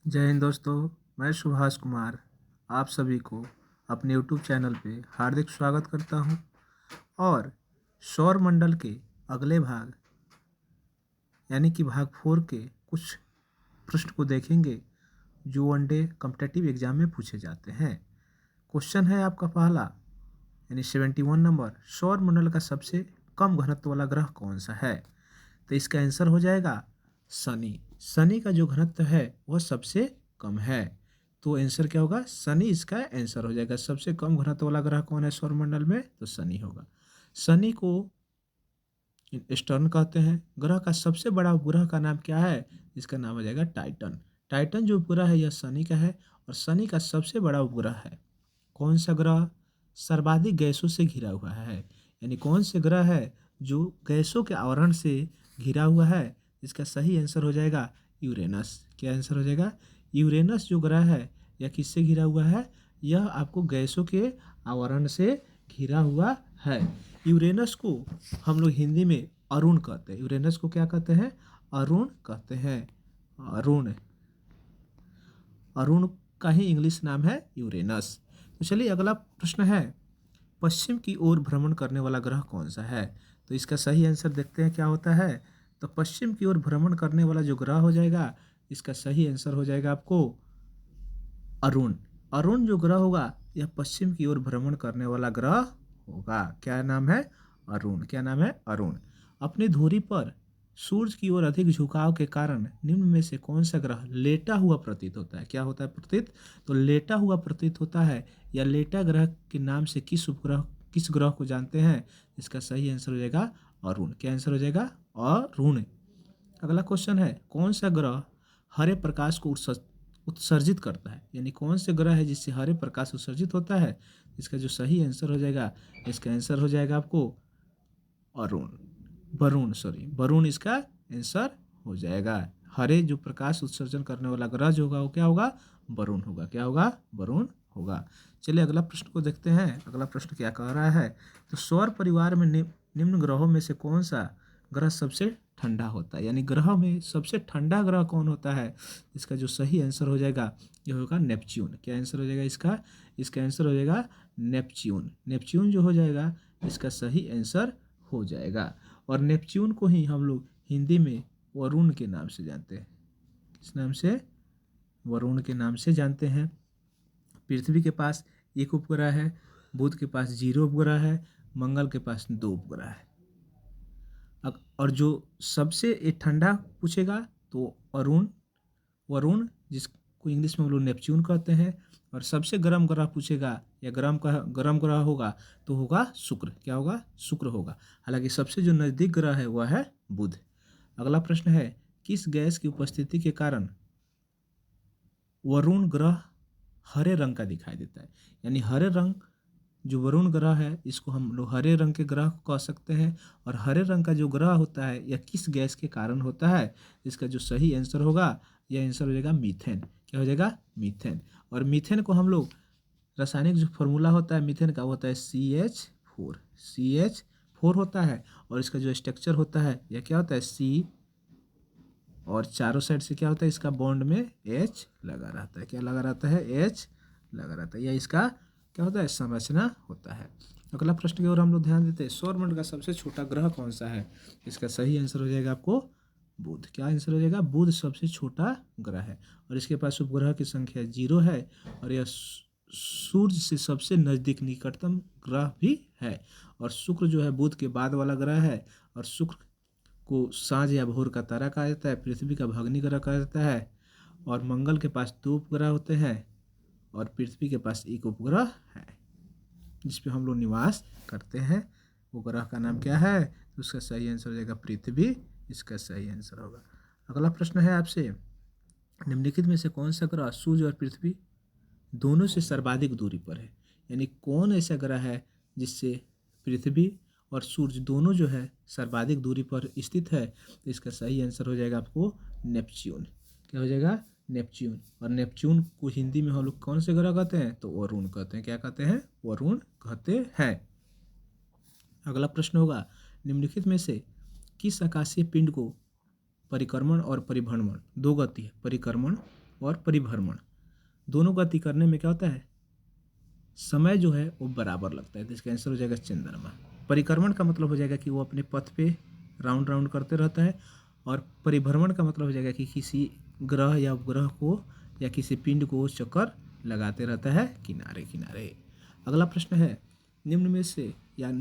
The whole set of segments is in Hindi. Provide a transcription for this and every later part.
जय हिंद दोस्तों। मैं सुभाष कुमार आप सभी को अपने YouTube चैनल पे हार्दिक स्वागत करता हूं और सौर मंडल के अगले भाग यानी कि भाग 4 के कुछ प्रश्न को देखेंगे जो वनडे कॉम्पिटिटिव एग्जाम में पूछे जाते हैं। क्वेश्चन है आपका पहला यानी 71 नंबर, सौर मंडल का सबसे कम घनत्व वाला ग्रह कौन सा है? तो इसका आंसर हो जाएगा शनि। शनि का जो घनत्व है वह सबसे कम है, तो आंसर क्या होगा? शनि इसका आंसर हो जाएगा। सबसे कम घनत्व वाला ग्रह कौन है सौरमंडल में? तो शनि होगा। शनि को स्टर्न कहते हैं। ग्रह का सबसे बड़ा उपग्रह का नाम क्या है? इसका नाम हो जाएगा टाइटन। टाइटन जो उपग्रह है यह शनि का है और शनि का सबसे बड़ा उपग्रह है। कौन सा ग्रह सर्वाधिक गैसों से घिरा हुआ है? यानी कौन से ग्रह है जो गैसों के आवरण से घिरा हुआ है? इसका सही आंसर हो जाएगा यूरेनस। क्या आंसर हो जाएगा? यूरेनस जो ग्रह है यह किससे घिरा हुआ है? यह आपको गैसों के आवरण से घिरा हुआ है। यूरेनस को हम लोग हिंदी में अरुण कहते हैं। यूरेनस को क्या कहते हैं? अरुण कहते हैं। अरुण अरुण का ही इंग्लिश नाम है यूरेनस। तो चलिए अगला प्रश्न है, पश्चिम की ओर भ्रमण करने वाला ग्रह कौन सा है? तो इसका सही आंसर देखते हैं क्या होता है। तो पश्चिम की ओर भ्रमण करने वाला जो ग्रह हो जाएगा, इसका सही आंसर हो जाएगा आपको अरुण। अरुण जो ग्रह होगा यह पश्चिम की ओर भ्रमण करने वाला ग्रह होगा। क्या नाम है? अरुण। क्या नाम है? अरुण। अपनी धुरी पर सूर्य की ओर अधिक झुकाव के कारण निम्न में से कौन सा ग्रह लेटा हुआ प्रतीत होता है? क्या होता है प्रतीत? तो लेटा हुआ प्रतीत होता है। या लेटा ग्रह के नाम से किस ग्रह को जानते हैं? इसका सही आंसर हो जाएगा अरुण। क्या आंसर हो जाएगा? अरुण। अगला क्वेश्चन है, कौन सा ग्रह हरे प्रकाश को उत्सर्जित करता है? यानी कौन से ग्रह है जिससे हरे प्रकाश उत्सर्जित होता है? इसका जो सही आंसर हो जाएगा, इसका आंसर हो जाएगा आपको अरुण वरुण सॉरी वरुण इसका आंसर हो जाएगा। हरे जो प्रकाश उत्सर्जन करने वाला ग्रह जो होगा वो क्या होगा? वरुण होगा। क्या होगा? वरुण होगा। चलिए अगला प्रश्न को देखते हैं। अगला प्रश्न क्या कह रहा है, तो सौर परिवार में निम्न ग्रहों में से कौन सा ग्रह सबसे ठंडा होता है? यानी ग्रह में सबसे ठंडा ग्रह कौन होता है? इसका जो सही आंसर हो जाएगा ये होगा नेपच्यून। क्या आंसर हो जाएगा इसका? इसका आंसर हो जाएगा नेपच्यून। नेपच्यून जो हो जाएगा इसका सही आंसर हो जाएगा। और नेपच्यून को ही हम लोग हिंदी में वरुण के नाम से जानते हैं। किस नाम से? वरुण के नाम से जानते हैं। पृथ्वी के पास एक उपग्रह है, बुध के पास 0 उपग्रह है, मंगल के पास 2 उपग्रह है। और जो सबसे ठंडा पूछेगा तो अरुण वरुण, जिसको इंग्लिश में हम लोग नेपच्यून कहते हैं। और सबसे गर्म ग्रह पूछेगा या गर्म ग्रह होगा तो होगा शुक्र। क्या होगा? शुक्र होगा। हालांकि सबसे जो नज़दीक ग्रह है वह है बुध। अगला प्रश्न है, किस गैस की उपस्थिति के कारण वरुण ग्रह हरे रंग का दिखाई देता है? यानी हरे रंग जो वरुण ग्रह है इसको हम लोग हरे रंग के ग्रह को कह सकते हैं। और हरे रंग का जो ग्रह होता है यह किस गैस के कारण होता है? इसका जो सही आंसर होगा यह आंसर हो जाएगा मीथेन। क्या हो जाएगा? मीथेन। और मीथेन को हम लोग रासायनिक जो फॉर्मूला होता है मीथेन का होता है CH4 होता है। और इसका जो स्ट्रक्चर होता है यह क्या होता है? C, और चारों साइड से क्या होता है? इसका बॉन्ड में H लगा रहता है। क्या लगा रहता है? H लगा रहता है। यह इसका क्या होता है? संरचना होता है। अगला प्रश्न की ओर हम लोग ध्यान देते हैं, सौरमंडल का सबसे छोटा ग्रह कौन सा है? इसका सही आंसर हो जाएगा आपको बुध। क्या आंसर हो जाएगा? बुध सबसे छोटा ग्रह है और इसके पास उपग्रह की संख्या 0 है। और यह सूर्य से सबसे नज़दीक निकटतम ग्रह भी है। और शुक्र जो है बुध के बाद वाला ग्रह है। और शुक्र को सांझ या भोर का तारा कहा जाता है। पृथ्वी का भग्नी ग्रह कहा जाता है। और मंगल के पास 2 उपग्रह होते हैं और पृथ्वी के पास 1 उपग्रह है जिस पे हम लोग निवास करते हैं। वो ग्रह का नाम क्या है? तो उसका सही आंसर हो जाएगा पृथ्वी। इसका सही आंसर होगा। अगला प्रश्न है आपसे, निम्नलिखित में से कौन सा ग्रह सूर्य और पृथ्वी दोनों से सर्वाधिक दूरी पर है? यानी कौन ऐसा ग्रह है जिससे पृथ्वी और सूर्य दोनों जो है सर्वाधिक दूरी पर स्थित है? तो इसका सही आंसर हो जाएगा आपको नेपच्यून। क्या हो जाएगा? नेपच्यून। और नेपच्यून को हिंदी में हम लोग कौन से ग्रह कहते हैं? तो वरुण कहते हैं। क्या कहते हैं? वरुण कहते हैं। अगला प्रश्न होगा, निम्नलिखित में से किस आकाशीय पिंड को परिक्रमण और परिभ्रमण 2 गति है? परिक्रमण और परिभ्रमण दोनों गति करने में क्या होता है, समय जो है वो बराबर लगता है। तो इसका आंसर हो जाएगा चंद्रमा। परिक्रमण का मतलब हो जाएगा कि वो अपने पथ पे राउंड राउंड करते रहता है, और परिभ्रमण का मतलब हो जाएगा कि किसी ग्रह या उपग्रह को या किसी पिंड को चक्कर लगाते रहता है किनारे किनारे। अगला प्रश्न है, निम्न में से या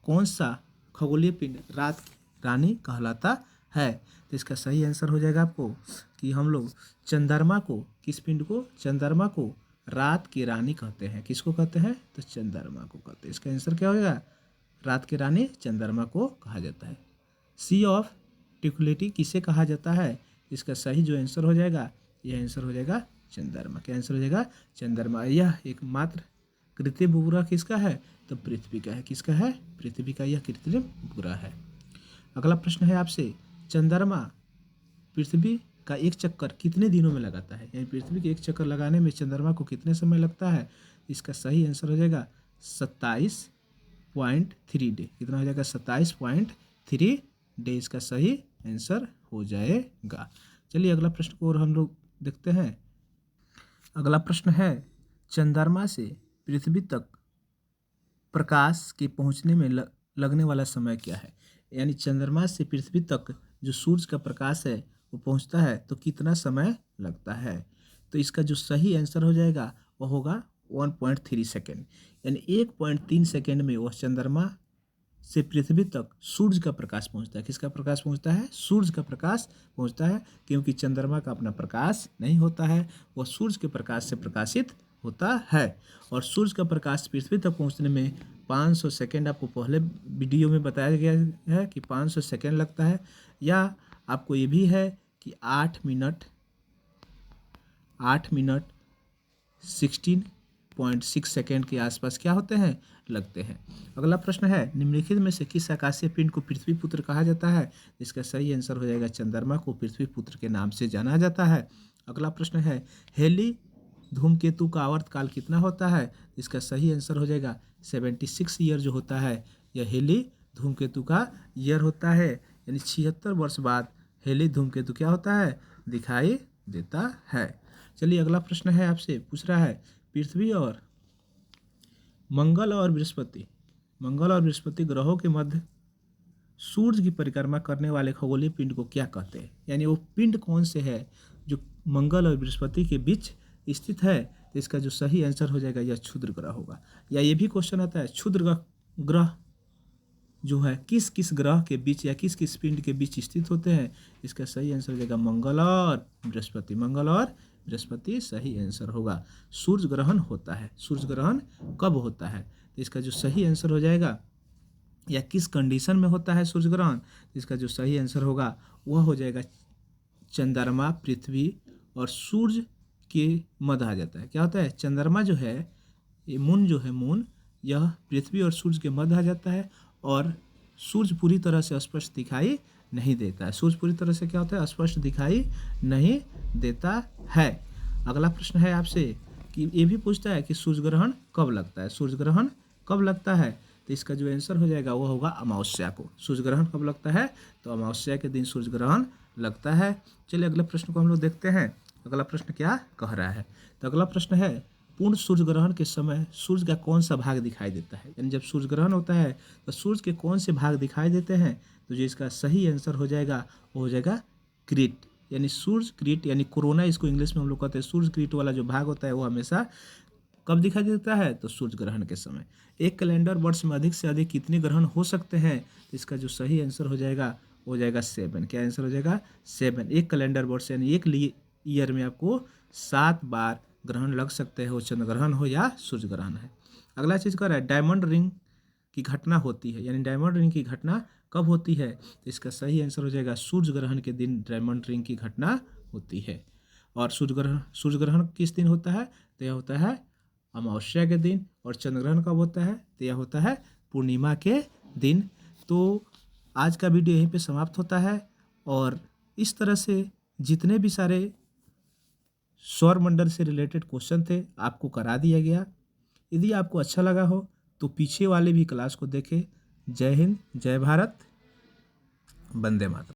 कौन सा खगोलीय पिंड रात की रानी कहलाता है? तो इसका सही आंसर हो जाएगा आपको कि हम लोग चंद्रमा को, किस पिंड को, चंद्रमा को रात की रानी कहते हैं। किसको कहते हैं? तो चंद्रमा को कहते हैं। इसका आंसर क्या होगा? रात की रानी चंद्रमा को कहा जाता है। सी ऑफ ट्रैंक्विलिटी किसे कहा जाता है? इसका सही जो आंसर हो जाएगा, यह आंसर हो जाएगा चंद्रमा। क्या आंसर हो जाएगा? चंद्रमा। यह एकमात्र कृत्रिम उपग्रह किसका है? तो पृथ्वी का है। किसका है? पृथ्वी का यह कृत्रिम उपग्रह है। अगला प्रश्न है आपसे, चंद्रमा पृथ्वी का एक चक्कर कितने दिनों में लगाता है? यानी पृथ्वी के एक चक्कर लगाने में चंद्रमा को कितने समय लगता है? इसका सही आंसर हो जाएगा 27.3 डे। कितना हो जाएगा? 27.3 डे इसका सही आंसर हो जाएगा। चलिए अगला प्रश्न को और हम लोग देखते हैं। अगला प्रश्न है, चंद्रमा से पृथ्वी तक प्रकाश के पहुंचने में लगने वाला समय क्या है? यानी चंद्रमा से पृथ्वी तक जो सूरज का प्रकाश है वो पहुंचता है तो कितना समय लगता है? तो इसका जो सही आंसर हो जाएगा वो होगा 1.3 सेकेंड। यानी 1.3 सेकेंड में वह चंद्रमा से पृथ्वी तक सूरज का प्रकाश पहुंचता है। किसका प्रकाश पहुंचता है? सूरज का प्रकाश पहुंचता है, क्योंकि चंद्रमा का अपना प्रकाश नहीं होता है, वह सूरज के प्रकाश से प्रकाशित होता है। और सूरज का प्रकाश पृथ्वी तक पहुंचने में 500 सेकेंड, आपको पहले वीडियो में बताया गया है कि 500 सेकेंड लगता है, या आपको ये भी है कि 8 मिनट 16.6 सेकेंड के आसपास क्या होते हैं? लगते हैं। अगला प्रश्न है, निम्नलिखित में से किस आकाशीय पिंड को पृथ्वी पुत्र कहा जाता है? इसका सही आंसर हो जाएगा चंद्रमा को पृथ्वी पुत्र के नाम से जाना जाता है। अगला प्रश्न है, हेली धूमकेतु का आवर्तकाल कितना होता है? इसका सही आंसर हो जाएगा 76 ईयर जो होता है, यह हेली धूमकेतु का ईयर होता है। यानी 76 वर्ष बाद हेली धूमकेतु क्या होता है? दिखाई देता है। चलिए अगला प्रश्न है आपसे, पूछ रहा है, पृथ्वी और मंगल और बृहस्पति ग्रहों के मध्य सूर्य की परिक्रमा करने वाले खगोलीय पिंड को क्या कहते हैं? यानी वो पिंड कौन से है जो मंगल और बृहस्पति के बीच स्थित है? तो इसका जो सही आंसर हो जाएगा यह क्षुद्र ग्रह होगा। या ये भी क्वेश्चन आता है, क्षुद्र ग्रह जो है किस किस ग्रह के बीच या किस किस पिंड के बीच स्थित होते हैं? इसका सही आंसर हो जाएगा मंगल और बृहस्पति। मंगल और बृहस्पति सही आंसर होगा। सूर्य ग्रहण होता है, सूर्य ग्रहण कब होता है? तो इसका जो सही आंसर हो जाएगा, या किस कंडीशन में होता है सूर्य ग्रहण? इसका जो सही आंसर होगा वह हो जाएगा चंद्रमा, पृथ्वी और सूर्य के मध्य आ जाता है। क्या होता है? चंद्रमा जो है, ये मून जो है, मून यह पृथ्वी और सूर्य के मध्य आ जाता है, और सूर्य पूरी तरह से स्पष्ट दिखाई नहीं देता है। सूर्य पूरी तरह से क्या होता है? स्पष्ट दिखाई नहीं देता है। अगला प्रश्न है आपसे कि ये भी पूछता है कि सूर्य ग्रहण कब लगता है? सूर्य ग्रहण कब लगता है? तो इसका जो आंसर हो जाएगा वो होगा अमावस्या को। सूर्य ग्रहण कब लगता है? तो अमावस्या के दिन सूर्य ग्रहण लगता है। चलिए अगले प्रश्न को हम लोग देखते हैं। अगला प्रश्न क्या कह रहा है? तो अगला प्रश्न है, पूर्ण सूर्य ग्रहण के समय सूर्य का कौन सा भाग दिखाई देता है? यानी जब सूर्य ग्रहण होता है तो सूर्य के कौन से भाग दिखाई देते हैं? तो जो इसका सही आंसर हो जाएगा वो हो जाएगा क्रीट, यानी सूर्य क्रीट, यानी कोरोना इसको इंग्लिश में हम लोग कहते हैं। सूर्य क्रीट वाला जो भाग होता है वो हमेशा कब दिखाई देता है? तो सूर्य ग्रहण के समय। एक कैलेंडर वर्ष में अधिक से अधिक कितने ग्रहण हो सकते हैं? इसका जो सही आंसर हो जाएगा वो हो जाएगा 7। क्या आंसर हो जाएगा? 7। एक कैलेंडर वर्ष यानी एक ईयर में आपको 7 बार ग्रहण लग सकते हैं, वो चंद्र ग्रहण हो या सूर्य ग्रहण है। अगला चीज कर रहा है, डायमंड रिंग की घटना होती है, यानी डायमंड रिंग की घटना कब होती है? तो इसका सही आंसर हो जाएगा सूर्य ग्रहण के दिन डायमंड रिंग की घटना होती है। और सूर्य ग्रहण किस दिन होता है? तो यह होता है अमावस्या के दिन। और चंद्र ग्रहण कब होता है? तो यह होता है पूर्णिमा के दिन। तो आज का वीडियो यहीं पे समाप्त होता है, और इस तरह से जितने भी सारे सौरमंडल से रिलेटेड क्वेश्चन थे आपको करा दिया गया। यदि आपको अच्छा लगा हो तो पीछे वाले भी क्लास को देखें। जय हिंद, जय भारत, वंदे मातरम।